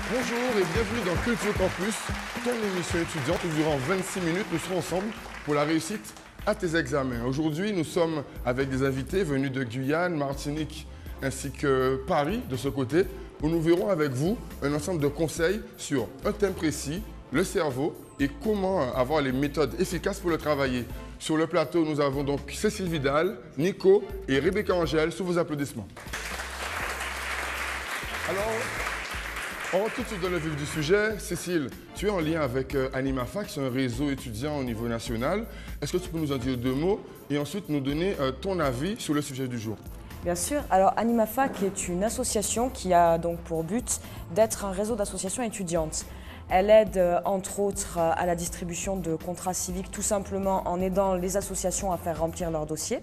Bonjour et bienvenue dans Culture Campus, ton émission étudiante où durant 26 minutes, nous serons ensemble pour la réussite à tes examens. Aujourd'hui, nous sommes avec des invités venus de Guyane, Martinique ainsi que Paris de ce côté, où nous verrons avec vous un ensemble de conseils sur un thème précis, le cerveau et comment avoir les méthodes efficaces pour le travailler. Sur le plateau, nous avons donc Cécile Vidal, Nico et Rebecca Angèle, sous vos applaudissements. Alors, on rentre tout de suite dans le vif du sujet. Cécile, tu es en lien avec AnimaFac, c'est un réseau étudiant au niveau national. Est-ce que tu peux nous en dire deux mots et ensuite nous donner ton avis sur le sujet du jour? Bien sûr. Alors AnimaFac est une association qui a donc pour but d'être un réseau d'associations étudiantes. Elle aide entre autres à la distribution de contrats civiques tout simplement en aidant les associations à faire remplir leurs dossiers.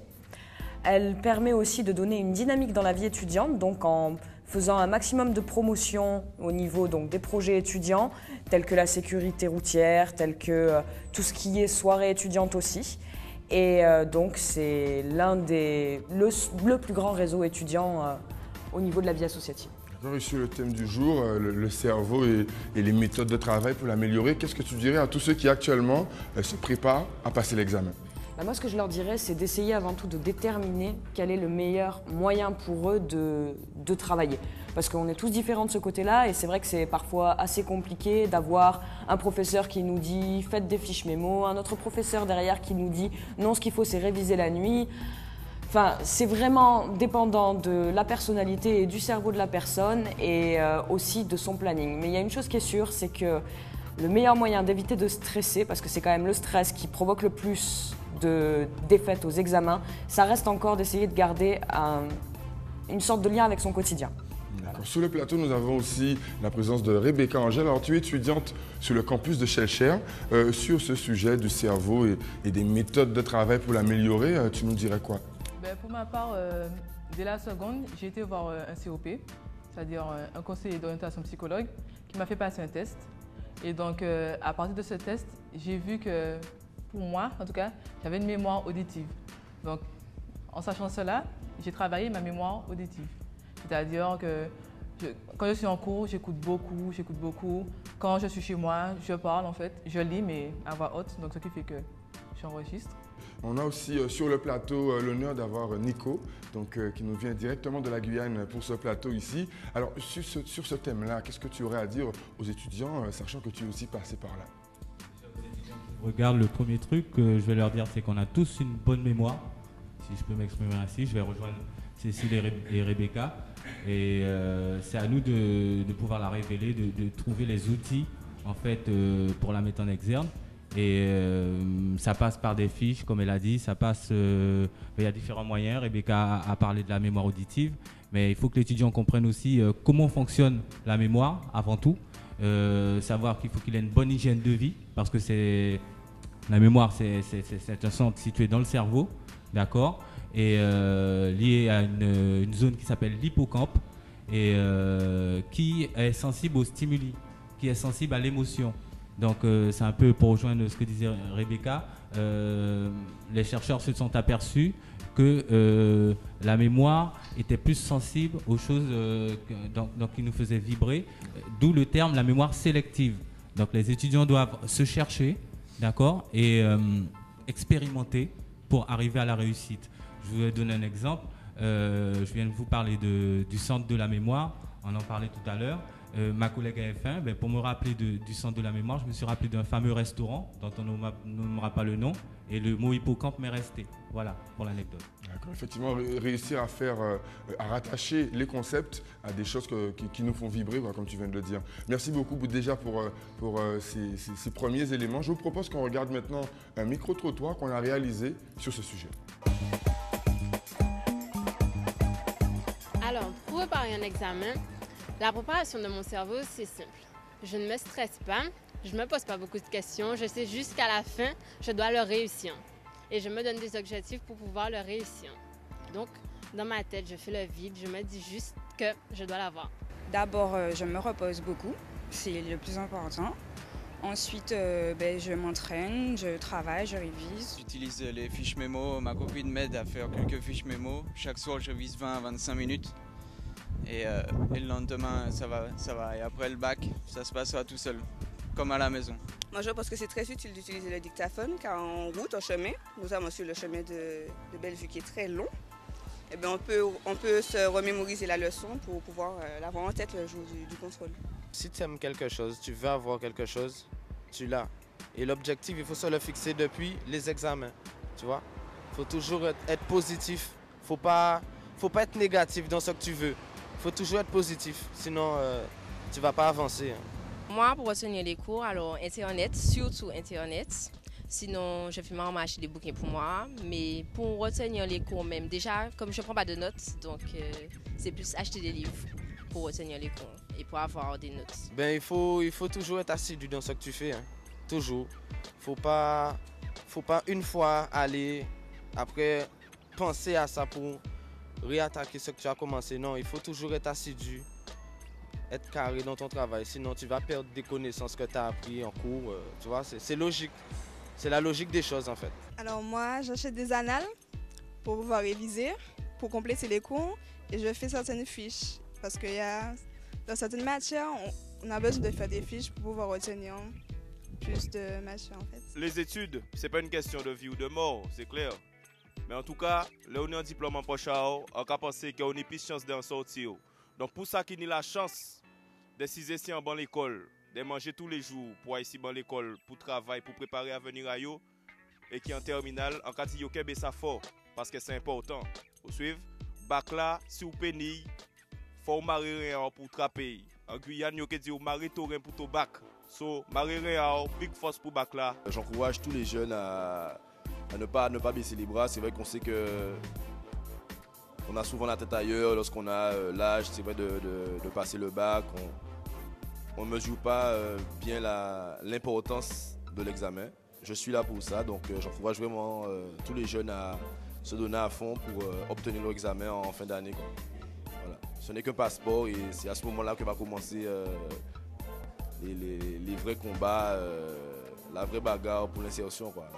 Elle permet aussi de donner une dynamique dans la vie étudiante, donc en faisant un maximum de promotion au niveau donc, des projets étudiants, tels que la sécurité routière, tels que tout ce qui est soirée étudiante aussi. Et donc c'est le plus grand réseau étudiant au niveau de la vie associative. D'accord, et sur le thème du jour, le cerveau et les méthodes de travail pour l'améliorer, qu'est-ce que tu dirais à tous ceux qui actuellement se préparent à passer l'examen? Moi, ce que je leur dirais, c'est d'essayer avant tout de déterminer quel est le meilleur moyen pour eux de travailler. Parce qu'on est tous différents de ce côté-là et c'est vrai que c'est parfois assez compliqué d'avoir un professeur qui nous dit « faites des fiches mémo », un autre professeur derrière qui nous dit « non, ce qu'il faut, c'est réviser la nuit ». Enfin, c'est vraiment dépendant de la personnalité et du cerveau de la personne et aussi de son planning. Mais il y a une chose qui est sûre, c'est que le meilleur moyen d'éviter de stresser, parce que c'est quand même le stress qui provoque le plus de défaites aux examens, ça reste encore d'essayer de garder une sorte de lien avec son quotidien. D'accord. Sur le plateau, nous avons aussi la présence de Rebecca Angèle. Alors, tu es étudiante sur le campus de Shellshare. Sur ce sujet du cerveau et des méthodes de travail pour l'améliorer, tu nous dirais quoi? Pour ma part, dès la seconde, j'ai été voir un COP, c'est-à-dire un conseiller d'orientation psychologue, qui m'a fait passer un test. Et donc, à partir de ce test, j'ai vu que, pour moi, en tout cas, j'avais une mémoire auditive. Donc, en sachant cela, j'ai travaillé ma mémoire auditive. C'est-à-dire que quand je suis en cours, j'écoute beaucoup. Quand je suis chez moi, je parle en fait, je lis mais à voix haute, donc ce qui fait que j'enregistre. On a aussi sur le plateau l'honneur d'avoir Nico, donc, qui nous vient directement de la Guyane pour ce plateau ici. Alors, sur ce thème-là, qu'est-ce que tu aurais à dire aux étudiants, sachant que tu es aussi passé par là? Regarde, le premier truc que je vais leur dire, c'est qu'on a tous une bonne mémoire. Si je peux m'exprimer ainsi, je vais rejoindre Cécile et Rebecca. Et c'est à nous de pouvoir la révéler, de trouver les outils en fait, pour la mettre en exergue. Et ça passe par des fiches, comme elle a dit, ça passe, il y a différents moyens. Rebecca a parlé de la mémoire auditive, mais il faut que l'étudiant comprenne aussi comment fonctionne la mémoire avant tout. Savoir qu'il faut qu'il ait une bonne hygiène de vie, parce que la mémoire, c'est un centre situé dans le cerveau, d'accord, et lié à une zone qui s'appelle l'hippocampe, et qui est sensible aux stimuli, qui est sensible à l'émotion. Donc c'est un peu pour rejoindre ce que disait Rebecca, les chercheurs se sont aperçus que la mémoire était plus sensible aux choses qui nous faisaient vibrer, d'où le terme la mémoire sélective. Donc les étudiants doivent se chercher, d'accord, et expérimenter pour arriver à la réussite. Je vais donner un exemple. Je viens de vous parler du centre de la mémoire, on en parlait tout à l'heure. Ma collègue AF1, pour me rappeler du centre de la mémoire, je me suis rappelé d'un fameux restaurant dont on ne nommera pas le nom, et le mot hippocampe m'est resté. Voilà pour l'anecdote. D'accord, effectivement, réussir à rattacher les concepts à des choses qui nous font vibrer, comme tu viens de le dire. Merci beaucoup déjà pour ces premiers éléments. Je vous propose qu'on regarde maintenant un micro-trottoir qu'on a réalisé sur ce sujet. Alors, pour préparer un examen, la préparation de mon cerveau, c'est simple. Je ne me stresse pas, je ne me pose pas beaucoup de questions, je sais juste qu'à la fin, je dois le réussir. Et je me donne des objectifs pour pouvoir le réussir. Donc, dans ma tête, je fais le vide, je me dis juste que je dois l'avoir. D'abord, je me repose beaucoup, c'est le plus important. Ensuite, je m'entraîne, je travaille, je révise. J'utilise les fiches mémo, ma copine m'aide à faire quelques fiches mémo. Chaque soir, je vise 20 à 25 minutes. et le lendemain, ça va. Et après le bac, ça se passera tout seul, comme à la maison. Moi, je pense que c'est très utile d'utiliser le dictaphone car en route, en chemin, notamment sur le chemin de Bellevue qui est très long, eh bien, on peut se remémoriser la leçon pour pouvoir l'avoir en tête le jour du contrôle. Si tu aimes quelque chose, tu veux avoir quelque chose, tu l'as. Et l'objectif, il faut se le fixer depuis les examens, tu vois. Il faut toujours être positif, faut pas être négatif dans ce que tu veux. Il faut toujours être positif, sinon tu vas pas avancer. Moi, pour retenir les cours, alors Internet, surtout Internet. Sinon, je fais marrant acheter des bouquins pour moi. Mais pour retenir les cours même, déjà, comme je ne prends pas de notes, donc c'est plus acheter des livres pour retenir les cours et pour avoir des notes. Ben, il faut toujours être assidu dans ce que tu fais, hein. Toujours. Faut pas une fois aller, après penser à ça pour réattaquer ce que tu as commencé. Non, il faut toujours être assidu, être carré dans ton travail. Sinon, tu vas perdre des connaissances que tu as apprises en cours. Tu vois, c'est logique. C'est la logique des choses, en fait. Alors moi, j'achète des annales pour pouvoir réviser, pour compléter les cours. Et je fais certaines fiches. Parce que dans certaines matières, on a besoin de faire des fiches pour pouvoir retenir plus de matière, en fait. Les études, c'est pas une question de vie ou de mort, c'est clair. Mais en tout cas, là on a un diplôme en poche, on a pensé qu'on a plus de chance d'en sortir. Donc pour ça qu'il y a la chance de s'y en l'école, de manger tous les jours pour aller ici dans l'école, pour travailler, pour préparer à venir à yo, et qui en terminale, en cas de kebe ça fort, parce que c'est important. Vous suivez? Bac là, si vous payez, faut marier rien pour trapper. En Guyane, vous dit marier tout rien pour ton bac. So, marier rien, big force pour bac là. J'encourage tous les jeunes à ne pas baisser les bras. C'est vrai qu'on sait que on a souvent la tête ailleurs lorsqu'on a l'âge, c'est vrai, de passer le bac. On ne mesure pas bien l'importance de l'examen. Je suis là pour ça, donc j'encourage vraiment tous les jeunes à se donner à fond pour obtenir leur examen en fin d'année. Voilà. Ce n'est qu'un passeport et c'est à ce moment-là que va commencer les vrais combats, la vraie bagarre pour l'insertion, quoi.